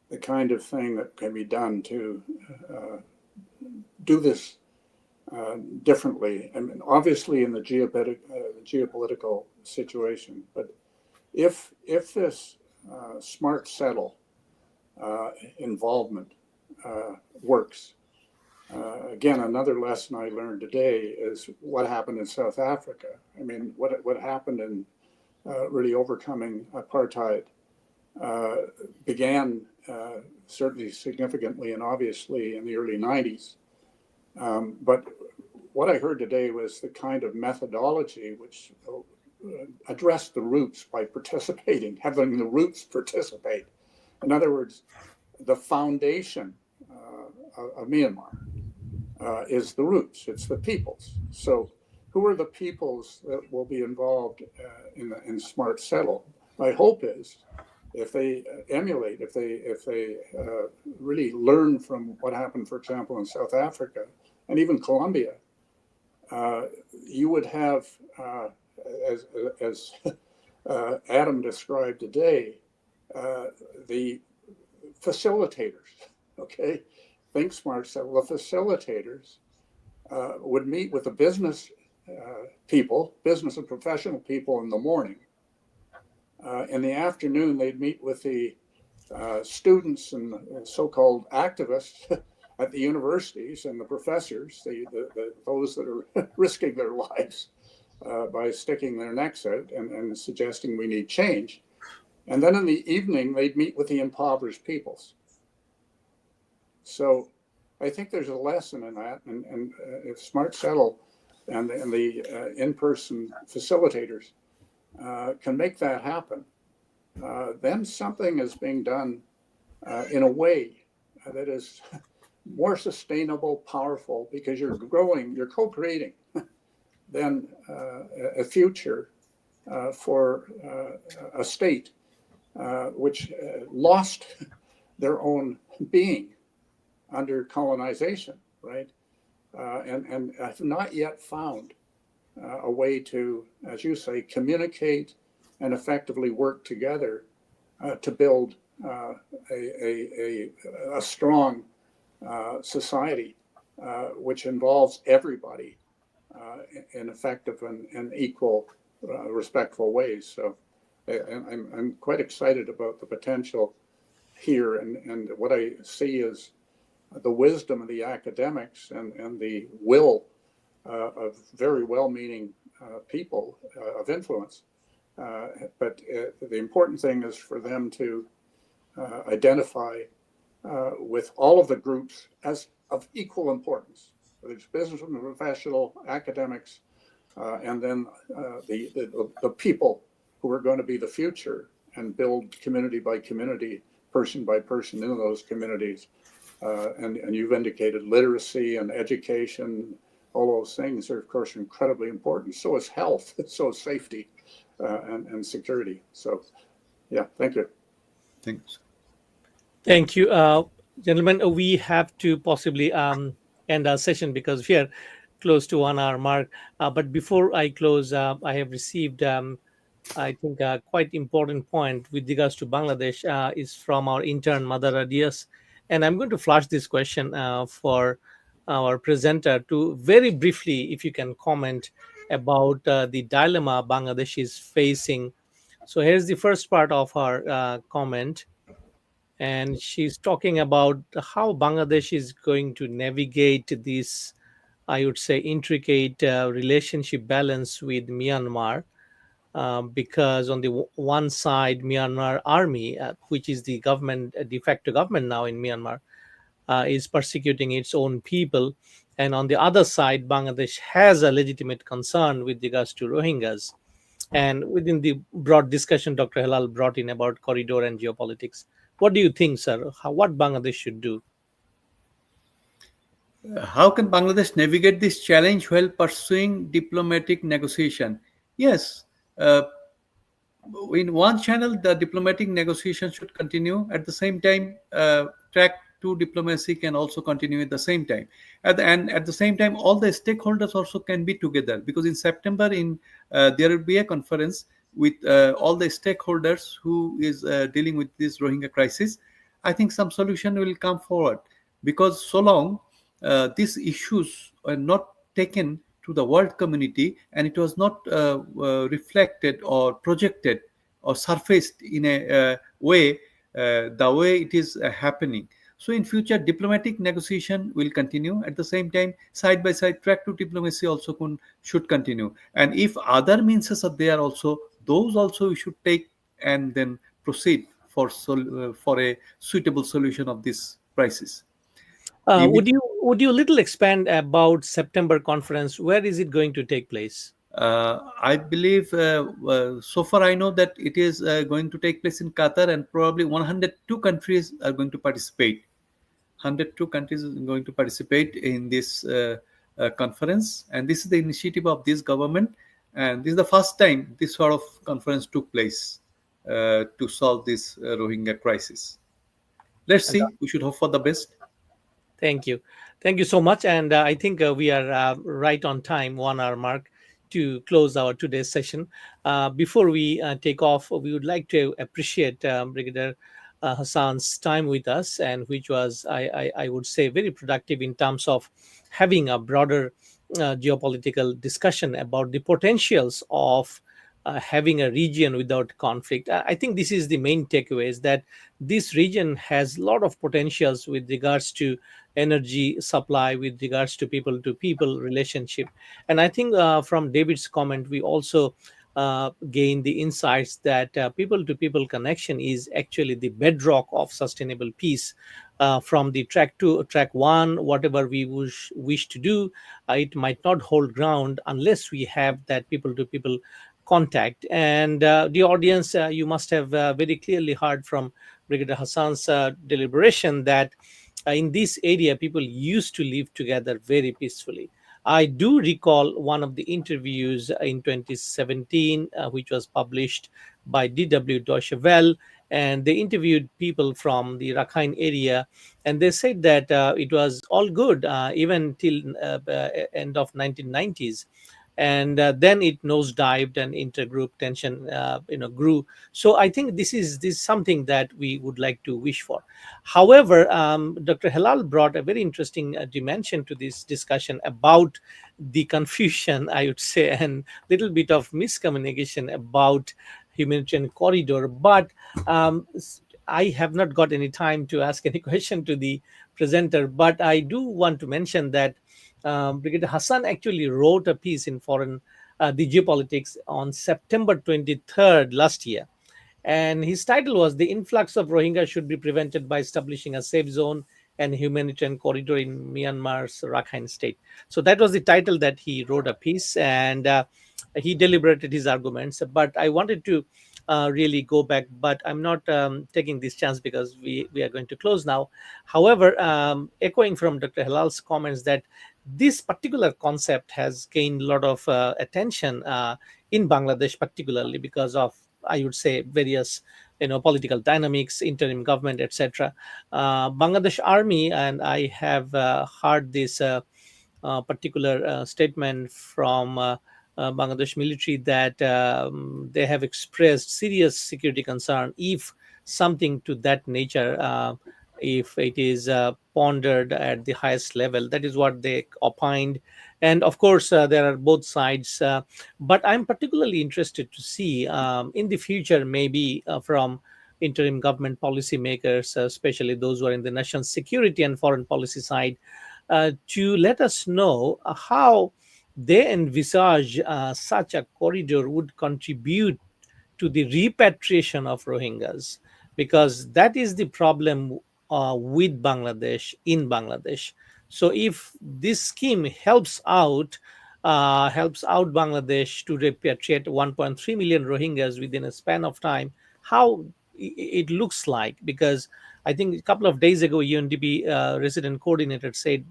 the kind of thing that can be done to do this differently. I mean, obviously in the geopolitical situation, but if this smart settle involvement works, again, another lesson I learned today is what happened in South Africa. I mean, what happened in really overcoming apartheid began certainly significantly and obviously in the early 90s. But what I heard today was the kind of methodology which addressed the roots by participating, having the roots participate. In other words, the foundation of Myanmar is the roots, it's the peoples. So who are the peoples that will be involved in Smart Settle? my hope is if they emulate, if they really learn from what happened, for example, in South Africa and even Colombia, you would have, as Adam described today, the facilitators. Okay, Think Smart said, well, the facilitators would meet with the business people, business and professional people in the morning. In the afternoon, they'd meet with the students and so-called activists at the universities and the professors, those that are risking their lives by sticking their necks out and suggesting we need change. And then in the evening, they'd meet with the impoverished peoples. So I think there's a lesson in that. And if Smart Settle and the in-person facilitators can make that happen, then something is being done in a way that is more sustainable, powerful, because you're growing, you're co-creating then a future for a state which lost their own being under colonization, right? And have not yet found a way to, as you say, communicate and effectively work together to build a strong society which involves everybody in effective and equal, respectful ways. So I'm quite excited about the potential here, and what I see is the wisdom of the academics and the will of very well-meaning people of influence. But the important thing is for them to identify with all of the groups as of equal importance. Whether it's business and professional, academics, and then the people who are going to be the future and build community by community, person by person in those communities. And you've indicated literacy and education, all those things are, of course, incredibly important. So is health, so is safety and security. So, yeah, thank you. Thanks. Thank you, gentlemen. We have to possibly end our session because we are close to 1 hour mark. But before I close, I have received, I think, a quite important point with regards to Bangladesh is from our intern, Mother Radias. And I'm going to flash this question for our presenter to very briefly, if you can comment about the dilemma Bangladesh is facing. So here's the first part of our comment, and she's talking about how Bangladesh is going to navigate this, I would say, intricate relationship balance with Myanmar. Because on the one side, Myanmar army, which is the government, de facto government now in Myanmar, is persecuting its own people, and on the other side, Bangladesh has a legitimate concern with regards to Rohingyas. And within the broad discussion Dr. Halal brought in about corridor and geopolitics, what do you think, sir? What Bangladesh should do? How can Bangladesh navigate this challenge while pursuing diplomatic negotiation? Yes, in one channel, the diplomatic negotiation should continue. At the same time, track two diplomacy can also continue at the same time. And at the same time, all the stakeholders also can be together, because in September, there will be a conference with all the stakeholders who is dealing with this Rohingya crisis. I think some solution will come forward, because so long these issues are not taken to the world community and it was not reflected or projected or surfaced in a way the way it is happening. So in future, diplomatic negotiation will continue. At the same time, side by side, track to diplomacy also should continue. And if other means are there also, those also we should take and then proceed for a suitable solution of this crisis. Would you little expand about September conference? Where is it going to take place? I believe so far I know that it is going to take place in Qatar, and probably 102 countries are going to participate. 102 countries are going to participate in this conference, and this is the initiative of this government, and this is the first time this sort of conference took place to solve this Rohingya crisis. Let's see. We should hope for the best. Thank you. Thank you so much. And I think we are right on time, 1 hour mark, to close our today's session. Before we take off, we would like to appreciate Brigadier Hassan's time with us, and which was, I would say, very productive in terms of having a broader geopolitical discussion about the potentials of having a region without conflict. I think this is the main takeaway, is that this region has a lot of potentials with regards to energy supply, with regards to people relationship. And I think from David's comment, we also gain the insights that people to people connection is actually the bedrock of sustainable peace. From the track to track one, whatever we wish to do, it might not hold ground unless we have that people to people contact. And the audience, you must have very clearly heard from Brigadier Hassan's deliberation that in this area, people used to live together very peacefully. I do recall one of the interviews in 2017, which was published by DW Deutsche Welle, and they interviewed people from the Rakhine area, and they said that it was all good even till end of 1990s, and then it nosedived and intergroup tension grew. So I think this is something that we would like to wish for. However, Dr. Halal brought a very interesting dimension to this discussion about the confusion, I would say, and little bit of miscommunication about humanitarian corridor. But I have not got any time to ask any question to the presenter, but I do want to mention that Brigadier Hassan actually wrote a piece in Foreign the Geopolitics on September 23rd last year, and his title was "The Influx of Rohingya Should Be Prevented by Establishing a Safe Zone and Humanitarian Corridor in Myanmar's Rakhine State." So that was the title that he wrote a piece, and he deliberated his arguments. But I wanted to really go back, but I'm not taking this chance because we are going to close now. However, echoing from Dr. Halal's comments that this particular concept has gained a lot of attention in Bangladesh, particularly because of, I would say, various political dynamics, interim government, etc. Bangladesh Army, and I have heard this particular statement from Bangladesh military that they have expressed serious security concern if something to that nature, if it is pondered at the highest level. That is what they opined. And of course, there are both sides. But I'm particularly interested to see in the future, maybe from interim government policymakers, especially those who are in the national security and foreign policy side, to let us know how they envisage such a corridor would contribute to the repatriation of Rohingyas, because that is the problem with Bangladesh in Bangladesh. So if this scheme helps out Bangladesh to repatriate 1.3 million Rohingyas within a span of time, how it looks like? Because I think a couple of days ago, UNDP resident coordinator said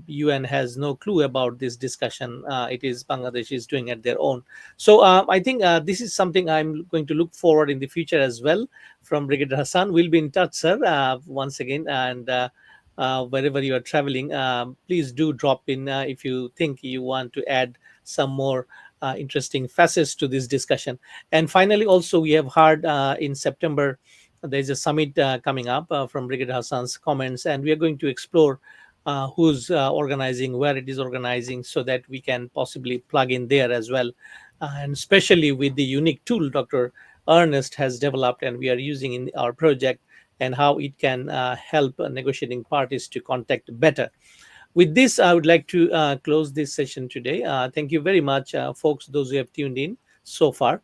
UN has no clue about this discussion. It is Bangladesh is doing at their own. So I think this is something I'm going to look forward in the future as well from Brigadier Hassan. We'll be in touch, sir, once again. And wherever you are traveling, please do drop in if you think you want to add some more interesting facets to this discussion. And finally, also, we have heard in September, there's a summit coming up from Brigadier Hassan's comments, and we are going to explore who's organizing, where it is organizing, so that we can possibly plug in there as well. And especially with the unique tool Dr. Ernest has developed and we are using in our project, and how it can help negotiating parties to contact better. With this, I would like to close this session today. Thank you very much, folks, those who have tuned in so far.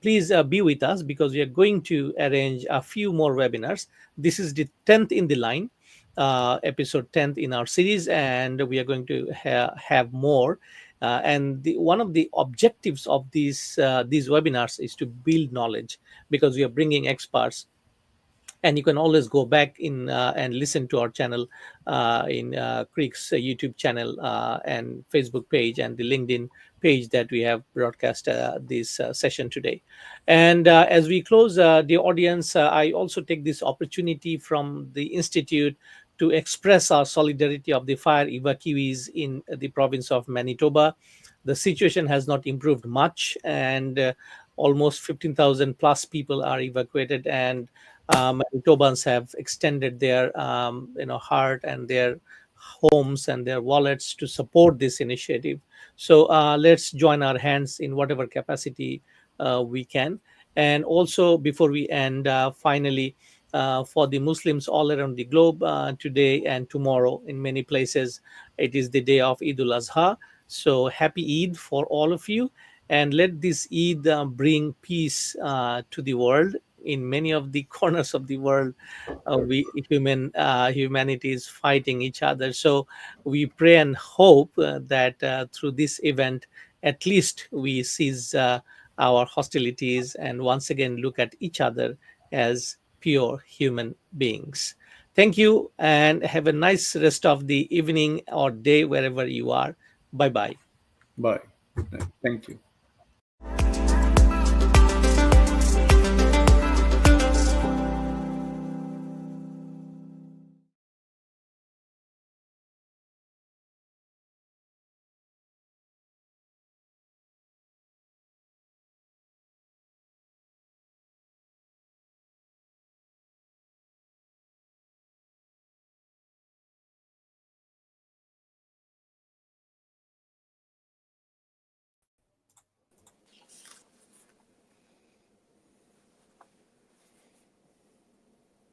Please be with us, because we are going to arrange a few more webinars. This is the 10th in the line, episode 10th in our series, and we are going to have more. And one of the objectives of these webinars is to build knowledge, because we are bringing experts And you can always go back in and listen to our channel in Creek's YouTube channel and Facebook page and the LinkedIn page that we have broadcast this session today. And as we close the audience, I also take this opportunity from the Institute to express our solidarity of the fire evacuees in the province of Manitoba. The situation has not improved much, and almost 15,000 plus people are evacuated, and Manitobans have extended their heart and their homes and their wallets to support this initiative. So let's join our hands in whatever capacity we can. And also, before we end, finally, for the Muslims all around the globe, today and tomorrow, in many places, it is the day of Eid ul Azha. So happy Eid for all of you, and let this Eid bring peace to the world. In many of the corners of the world, humanity is fighting each other. So we pray and hope that through this event, at least we cease our hostilities and once again look at each other as pure human beings. Thank you, and have a nice rest of the evening or day wherever you are. Bye bye. Bye. Good night. Thank you.